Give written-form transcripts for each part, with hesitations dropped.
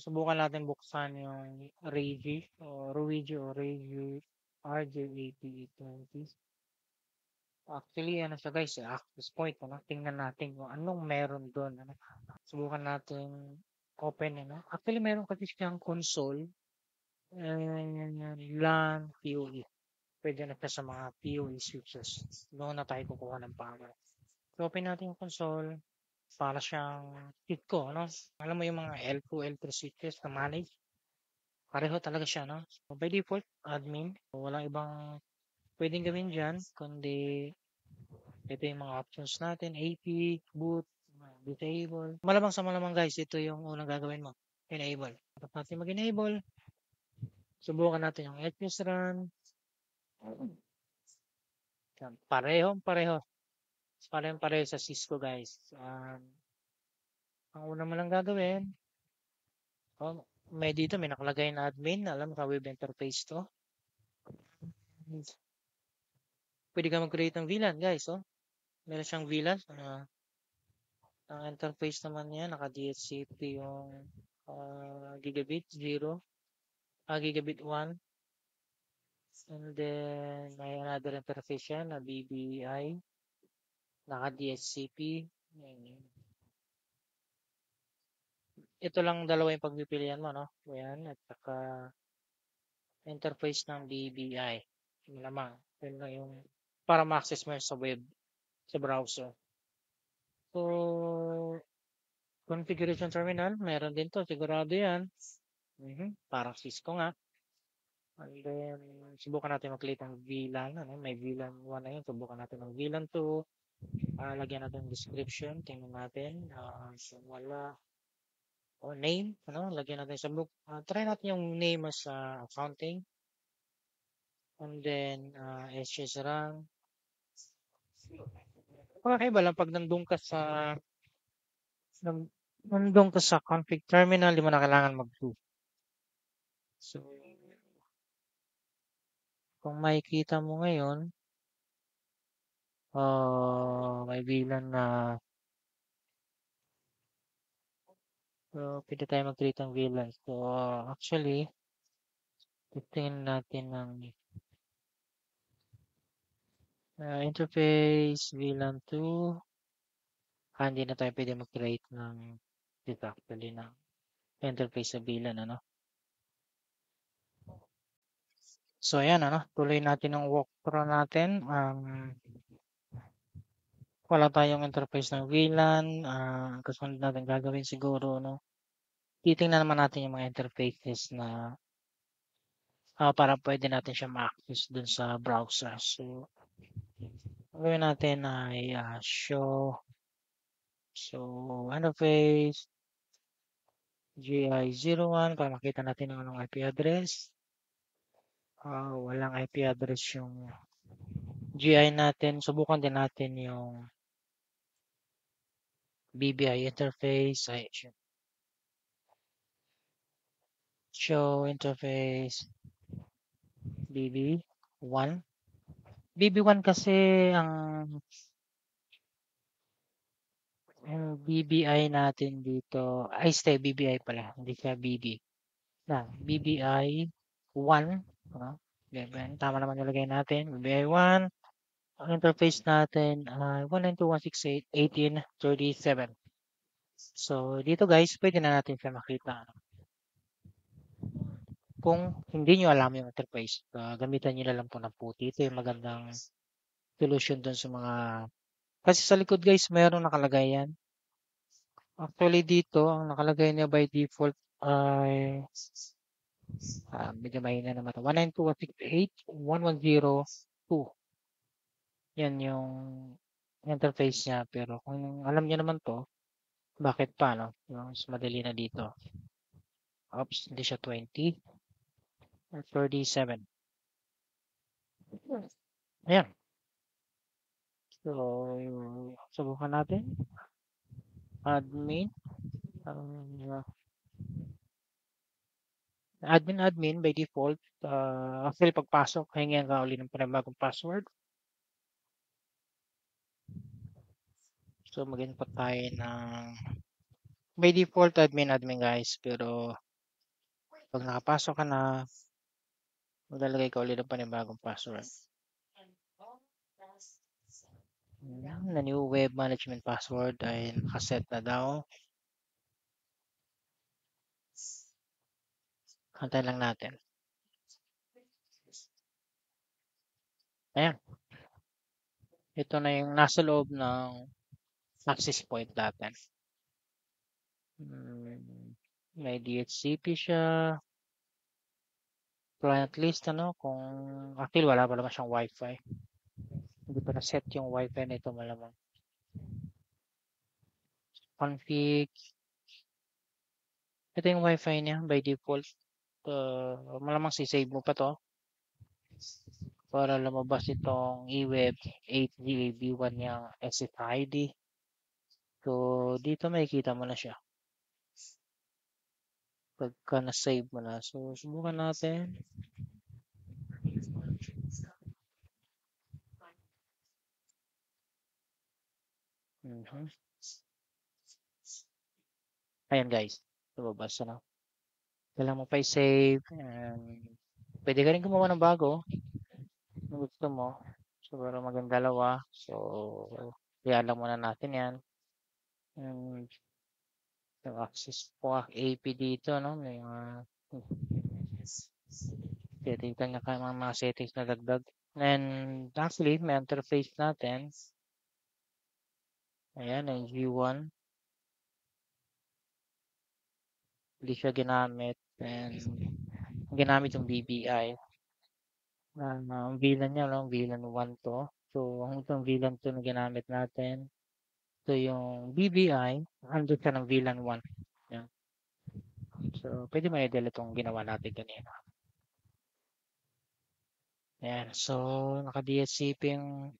Subukan natin buksan yung Ruigi RJ8020. Actually, ano siya guys, access point, ano? Tingnan natin kung anong meron doon. Ano? Subukan natin open, ano? Actually, meron kasi siyang console, LAN, PoE. Pwede na siya sa mga PoE switches. Doon na tayo kukuha ng power. So, open natin yung console. Para siyang Kitco, ano? Alam mo yung mga L2, L3 switches na manage? Pareho talaga siya, no? So, by default, admin. So, walang ibang pwedeng gawin dyan, kundi ito yung mga options natin, AP, boot, disable. Malamang sa malamang guys, ito yung unang gagawin mo. Enable. Tapos natin mag-enable, subukan natin yung HPS run. Pareho. Pareho sa Cisco guys. Ang una mo lang gagawin, may dito, may nakalagay na admin. Alam ka, web interface to. Pwede ka mag-create ng VLAN guys. Oh. Meron siyang VLAN. Ang interface naman niya, naka-DHCP yung gigabit 0, gigabit 1. And then, may another interface yan na BBI, naka-DHCP. Ito lang dalawa yung pagpipilian mo, no? Ayan, at saka interface ng BBI. Malamang. Yun lang yung para ma-access mo sa web, sa browser. So, configuration terminal, meron din to, sigurado yan. Parang Cisco nga. And then, subukan natin mag-click ng VLAN. Ano? May VLAN 1 na yun. Subukan natin ng VLAN 2. Lagyan natin ng description. Tingnan natin. So, wala. O, name. Ano? Lagyan natin sa book. Try natin yung name as accounting. And then, SHS run. Pakakaiba lang pag nandun ka sa config terminal, di mo na kailangan mag-do. So, kung makikita mo ngayon, may VLAN na pwede tayo mag-create ng VLAN. So, actually, titingnan natin ng interface VLAN 2. Hindi na tayo pwede mag-create ng dito actually ng interface sa VLAN, ano. So, ayan, ano. Tuloy natin ang walkthrough natin. Wala tayong interface ng VLAN. Kasunod natin gagawin siguro, no. Titingnan naman natin yung mga interfaces na para pwede natin siya ma-access dun sa browser. So, gawin natin ay show. So, interface GI01 para makita natin ang anong IP address. Walang IP address yung GI natin. Subukan din natin yung BBI interface. Show interface BB1. BB1 kasi yung BBI natin dito, stay BBI pala, hindi siya BB. BBI 1. Tama naman nilagay natin. BBI 1. Ang interface natin ay 192.168.18.37. So, dito guys, pwede na natin siya makita. Kung hindi nyo alam yung interface, gamitan nyo na lang po ng puti. Ito yung magandang solution dun sa mga... Kasi sa likod guys, mayroong nakalagay yan. Actually dito, ang nakalagay niya by default ay medyo mahina naman. 192.168.1102. Yan yung interface niya. Pero kung alam niyo naman to, bakit pa, no? Mas madali na dito. Oops, hindi siya 20. Or 37. Ayan. So, subukan natin. Admin. Admin by default. Actually, pagpasok, hingihan ka ulit ng panibagong password. So, mag-input tayo ng By default, admin guys. Pero pag nakapasok ka na, maglalagay ka ulit ng panibagong password. Na new web management password ay nakaset na daw. Hantay lang natin. Ayan. Ito na yung nasa loob ng access point natin. May DHCP siya. Client list, ano, kung actually wala pa naman siyang wifi. Hindi pa na-set yung wifi nito malamang. Config. Ito yung wifi niya by default. Malamang si-save mo pa to para lumabas itong eWeb 8GB1 niyang SSID. So, dito makikita mo na siya. Pagka na-save mo na. So, subukan natin. Ayan guys. Lumabas na. Kailangan mo pa i-save. Pwede ka rin gumawa ng bago. Kung gusto mo. So, para maging dalawa. So, kaya lang muna natin yan. And, yung access po AP dito, no? May mga titignan niya ka mga settings na dagdag. And actually, may interface natin. Ayan, yung G1. Hindi siya ginamit. And ginamit yung BBI. Ang VLAN niya, no? VLAN 1 to. So, ang itong VLAN 2 na ginamit natin. So, yung BBI, andun siya ng VLAN 1. Yan. So, pwede mo i-delete itong ginawa natin kanina. Ayan. So, naka-DHCP yung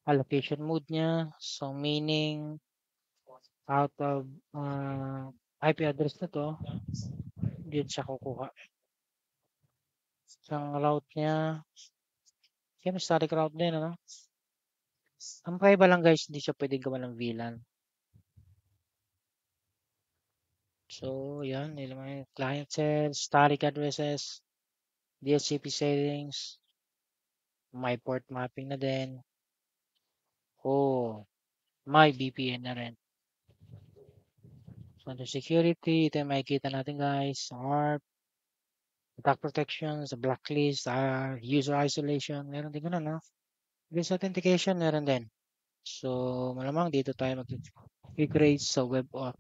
allocation mode niya. So, meaning, out of IP address na to, dito siya kukuha. So, ang route niya, yung static route din, ano? Ang kaiba lang guys, hindi siya pwedeng gawa ng VLAN. So, yan. May client cells, static addresses, DHCP settings, my port mapping na din. Oh, my VPN na rin. So, under security, ito yung makikita natin guys. ARP, attack protection, sa blacklist, user isolation, meron din ganun, no? This authentication, meron din. So, malamang dito tayo mag-create sa web auth.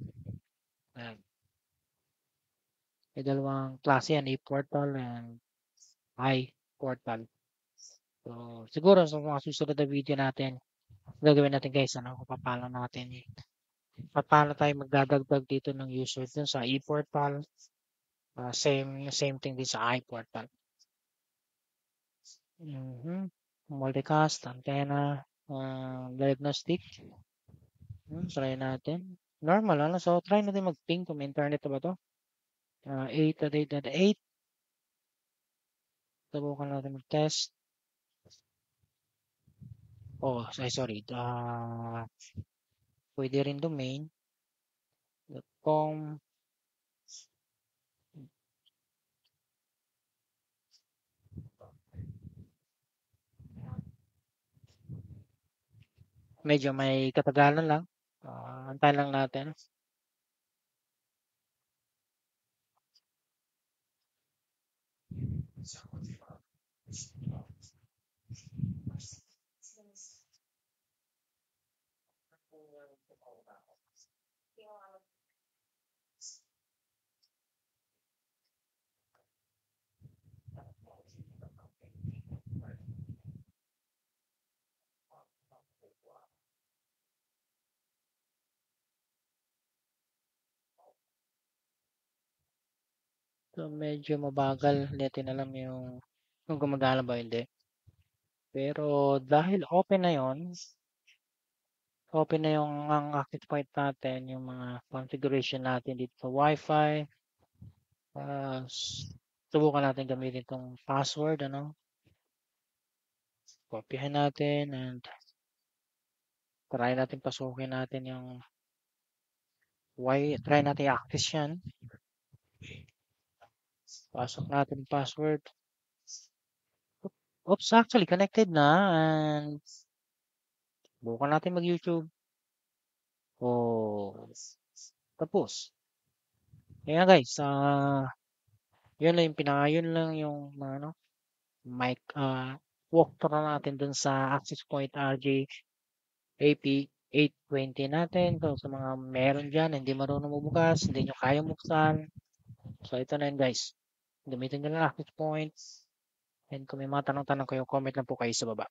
Ayan. May dalawang klase yan, A-portal and I-portal. So, siguro sa mga susunod na video natin, gagawin natin guys, ano, kung paano tayo magdadagdag dito ng user dun sa e-portal. Same thing din sa iPortal. Multicast, antenna, diagnostic. Try natin. Normal, ano? So, try natin mag-ping kung may internet ba to. 8.8.8. Subukan natin mag-test. Oh, sorry. Pwede rin domain.com. Medyo may katagalan lang. Antayin lang natin. So, medyo mabagal. Hindi natin alam kung gumagana ba hindi. Pero dahil open na yung ang access point natin, yung mga configuration natin dito sa Wi-Fi. Subukan natin gamitin itong password, ano? Copyhin natin and try natin pasukin natin yung Try natin i-access yan. Pasok natin password. Oops, actually connected na. And bukan natin mag-YouTube. Oh, tapos. Ayan guys, yun lang yung yun lang yung ano, mic walkthrough natin dun sa Access Point RJ AP 820 natin. So, sa mga meron dyan, hindi marunong mabukas, hindi nyo kaya buksan. So, ito na yun guys. Gamitin nyo lang Access Points. And kung may mga tanong-tanong kayo, comment lang po kayo sa baba.